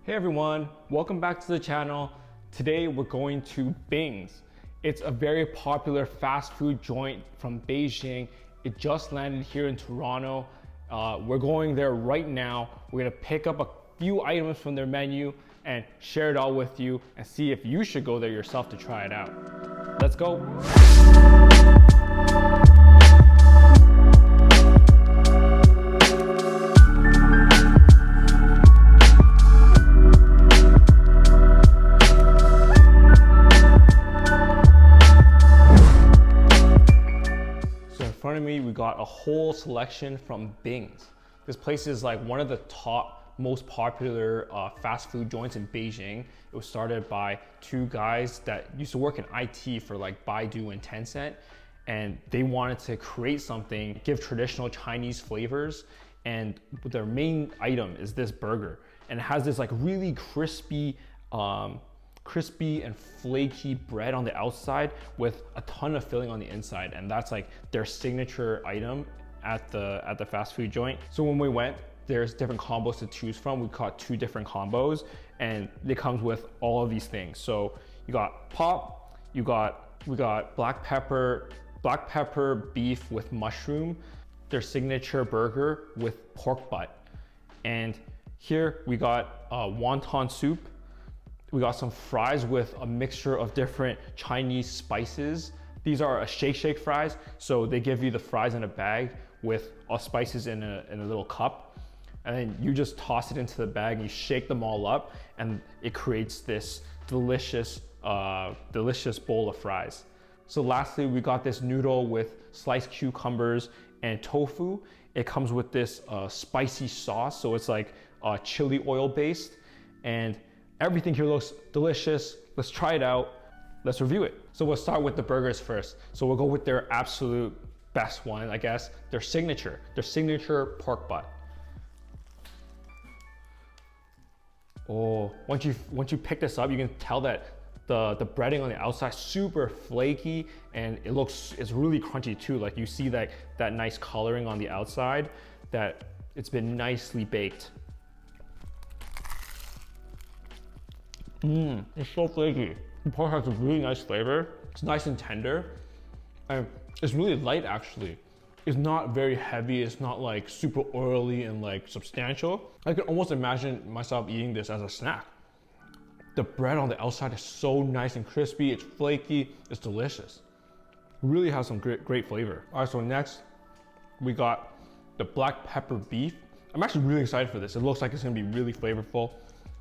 Hey everyone, welcome back to the channel. Today we're going to Bingz. It's a very popular fast food joint from Beijing. It just landed here in Toronto. We're going there right now. We're gonna pick up a few items from their menu and share it all with you and see if you should go there yourself to try it out. Let's go. In front of me, we got a whole selection from Bingz. This place is like one of the top, most popular fast food joints in Beijing. It was started by two guys that used to work in IT for like Baidu and Tencent, and they wanted to create something, give traditional Chinese flavors, and their main item is this burger, and it has this like really crispy and flaky bread on the outside with a ton of filling on the inside, and that's like their signature item at the fast food joint. So when we went, there's different combos to choose from. We caught two different combos, and it comes with all of these things. So you got pop, we got black pepper beef with mushroom, their signature burger with pork butt, and here we got wonton soup. We got some fries with a mixture of different Chinese spices. These are a shake fries, so they give you the fries in a bag with all spices in a little cup, and then you just toss it into the bag and you shake them all up, and it creates this delicious bowl of fries. So lastly, we got this noodle with sliced cucumbers and tofu. It comes with this spicy sauce, so it's like chili oil based, and everything here looks delicious. Let's try it out. Let's review it. So we'll start with the burgers first. So we'll go with their absolute best one, I guess, their signature pork butt. Oh, once you pick this up, you can tell that the breading on the outside super flaky, and it's really crunchy too. Like you see that nice coloring on the outside, that it's been nicely baked. It's so flaky. The pork has a really nice flavor. It's nice and tender, and it's really light actually. It's not very heavy. It's not like super oily and like substantial. I can almost imagine myself eating this as a snack. The bread on the outside is so nice and crispy. It's flaky. It's delicious. It really has some great flavor. All right, so next we got the black pepper beef. I'm actually really excited for this. It looks like it's gonna be really flavorful.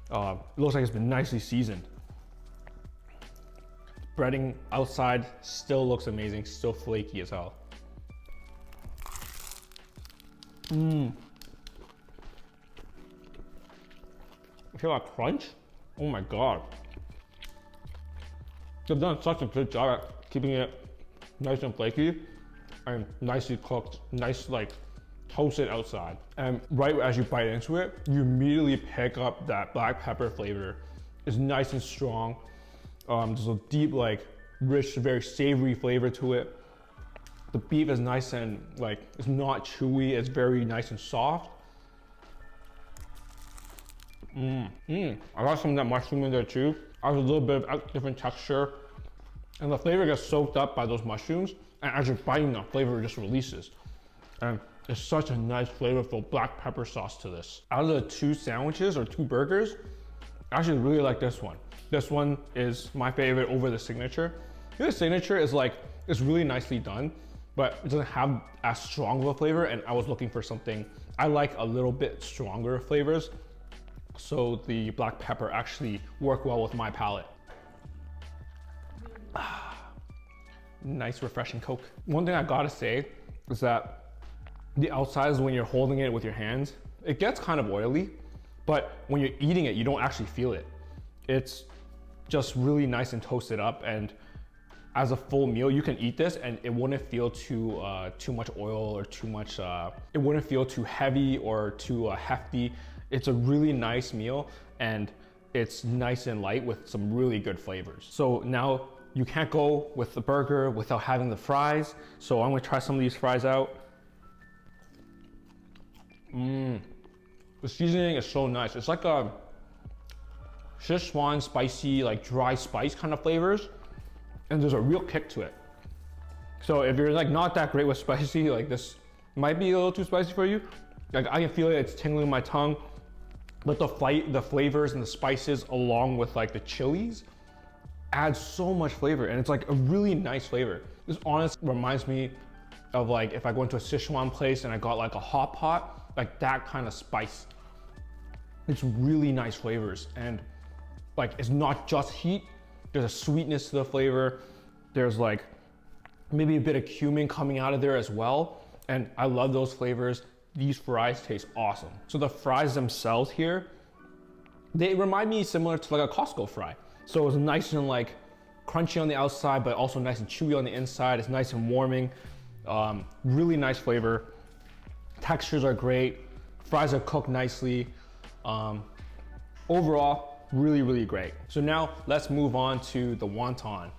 It looks like it's been nicely seasoned. Breading outside still looks amazing, still flaky as hell. I feel that crunch. Oh my God. They've done such a good job at keeping it nice and flaky and nicely cooked, nice like toasted outside. And right as you bite into it, you immediately pick up that black pepper flavor. It's nice and strong. There's a deep, like rich, very savory flavor to it. The beef is nice and like, it's not chewy, it's very nice and soft. I got some of that mushroom in there too. I have a little bit of different texture, and the flavor gets soaked up by those mushrooms, and as you're biting, the flavor just releases. And it's such a nice flavorful black pepper sauce to this. Out of the two sandwiches or two burgers, I actually really like this one. This one is my favorite over the signature. The signature is like, it's really nicely done, but it doesn't have as strong of a flavor, and I was looking for something, I like a little bit stronger flavors, so the black pepper actually worked well with my palate. Nice refreshing Coke. One thing I gotta say is that the outsides, when you're holding it with your hands, it gets kind of oily, but when you're eating it, you don't actually feel it. It's just really nice and toasted up, and as a full meal, you can eat this and it wouldn't feel too much oil or too much, it wouldn't feel too heavy or too hefty. It's a really nice meal, and it's nice and light with some really good flavors. So now you can't go with the burger without having the fries. So I'm gonna try some of these fries out. The seasoning is so nice. It's like a Szechuan spicy, like dry spice kind of flavors. And there's a real kick to it. So if you're like not that great with spicy, like this might be a little too spicy for you. Like I can feel it, it's tingling my tongue. But the flavors and the spices along with like the chilies add so much flavor, and it's like a really nice flavor. This honestly reminds me of like if I go into a Sichuan place and I got like a hot pot, like that kind of spice. It's really nice flavors, and like it's not just heat. There's a sweetness to the flavor. There's like maybe a bit of cumin coming out of there as well. And I love those flavors. These fries taste awesome. So the fries themselves here, they remind me similar to like a Costco fry. So it's nice and like crunchy on the outside, but also nice and chewy on the inside. It's nice and warming. Really nice flavor. Textures are great. Fries are cooked nicely. Overall, really, really great. So now let's move on to the wonton.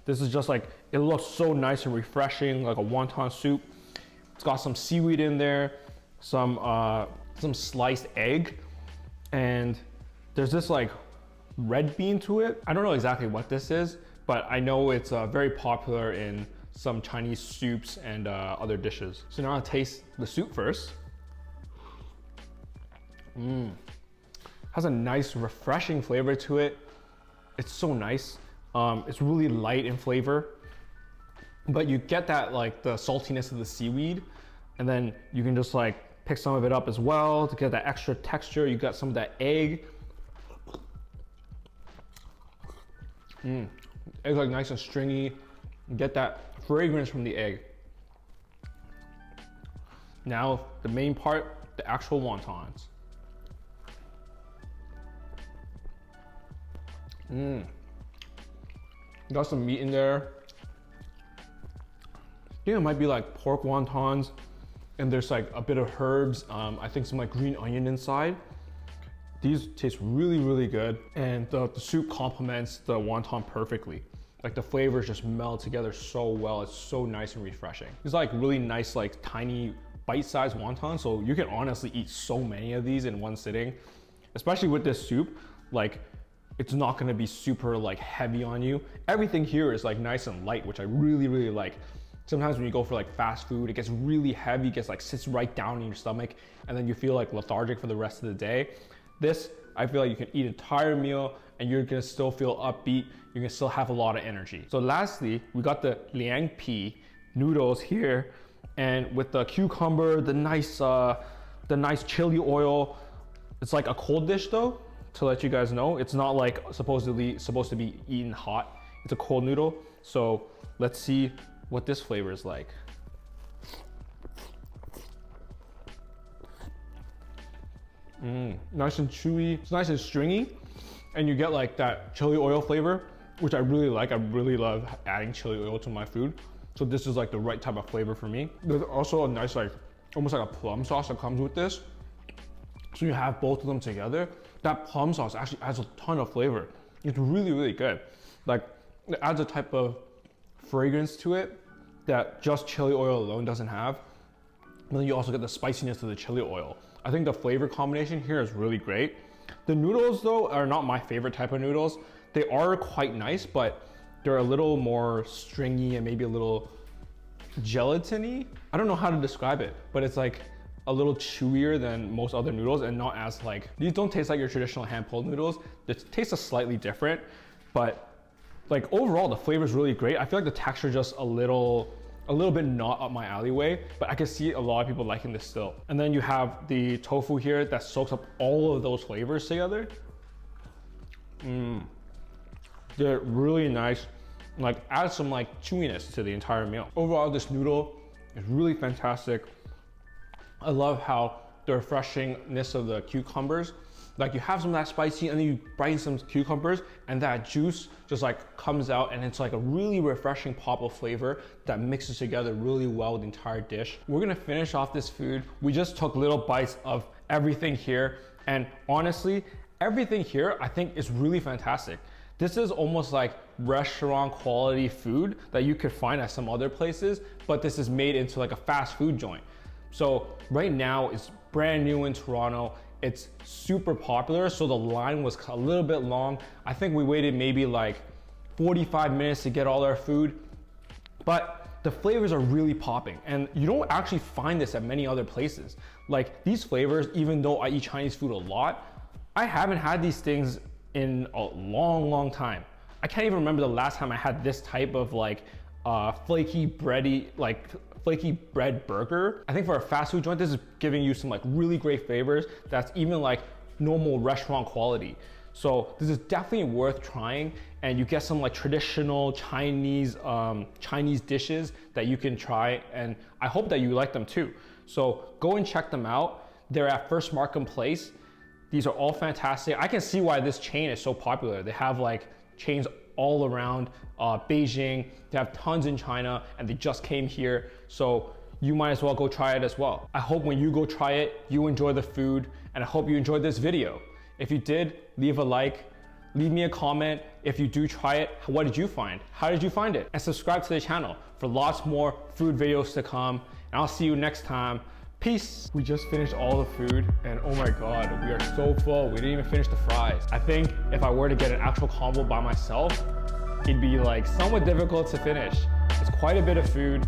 This is just like, it looks so nice and refreshing, like a wonton soup. It's got some seaweed in there, some sliced egg, and there's this like red bean to it. I don't know exactly what this is, but I know it's very popular in some Chinese soups and other dishes. So now I'll taste the soup first. Has a nice refreshing flavor to it. It's so nice. It's really light in flavor, but you get that like the saltiness of the seaweed, and then you can just like pick some of it up as well to get that extra texture. You got some of that egg. Egg's like nice and stringy. You get that fragrance from the egg. Now the main part, the actual wontons. Got some meat in there. I think it might be like pork wontons, and there's like a bit of herbs. I think some like green onion inside. These taste really, really good, and the soup complements the wonton perfectly. Like the flavors just meld together so well. It's so nice and refreshing. It's like really nice, like tiny bite-sized wontons, so you can honestly eat so many of these in one sitting, especially with this soup. Like it's not gonna be super like heavy on you. Everything here is like nice and light, which I really, really like. Sometimes when you go for like fast food, it gets really heavy, gets like sits right down in your stomach, and then you feel like lethargic for the rest of the day. This, I feel like you can eat an entire meal and you're gonna still feel upbeat. You're gonna still have a lot of energy. So lastly, we got the liangpi noodles here, and with the cucumber, the nice chili oil. It's like a cold dish though, to let you guys know. It's not like supposed to be eaten hot. It's a cold noodle. So let's see what this flavor is like. Nice and chewy. It's nice and stringy, and you get like that chili oil flavor, which I really like. I really love adding chili oil to my food. So this is like the right type of flavor for me. There's also a nice like, almost like a plum sauce that comes with this. So you have both of them together. That plum sauce actually adds a ton of flavor. It's really, really good. Like it adds a type of fragrance to it that just chili oil alone doesn't have. And then you also get the spiciness of the chili oil. I think the flavor combination here is really great. The noodles though are not my favorite type of noodles. They are quite nice, but they're a little more stringy and maybe a little gelatiny. I don't know how to describe it, but it's like a little chewier than most other noodles, and not as like, these don't taste like your traditional hand-pulled noodles. They taste slightly different, but like overall the flavor is really great. I feel like the texture is just a little bit not up my alleyway, but I can see a lot of people liking this still. And then you have the tofu here that soaks up all of those flavors together. They're really nice, like add some like chewiness to the entire meal. Overall, this noodle is really fantastic. I love how the refreshingness of the cucumbers, like you have some of that spicy and then you bite some cucumbers and that juice just like comes out, and it's like a really refreshing pop of flavor that mixes together really well with the entire dish. We're gonna finish off this food. We just took little bites of everything here, and honestly, everything here I think is really fantastic. This is almost like restaurant quality food that you could find at some other places, but this is made into like a fast food joint. So right now it's brand new in Toronto. it's super popular, so the line was a little bit long. I think we waited maybe like 45 minutes to get all our food, but the flavors are really popping, and you don't actually find this at many other places. Like these flavors, even though I eat Chinese food a lot, I haven't had these things in a long time. I can't even remember the last time I had this type of like flaky bread burger. I think for a fast food joint, this is giving you some like really great flavors that's even like normal restaurant quality. So this is definitely worth trying, and you get some like traditional Chinese dishes that you can try, and I hope that you like them too. So go and check them out. They're at First Markham Place. These are all fantastic. I can see why this chain is so popular. They have like chains all around Beijing. They have tons in China, and they just came here. So you might as well go try it as well. I hope when you go try it, you enjoy the food, and I hope you enjoyed this video. If you did, leave a like, leave me a comment. If you do try it, what did you find? How did you find it? And subscribe to the channel for lots more food videos to come. And I'll see you next time. Peace. We just finished all the food, and oh my God, we are so full. We didn't even finish the fries. I think if I were to get an actual combo by myself, it'd be like somewhat difficult to finish. It's quite a bit of food.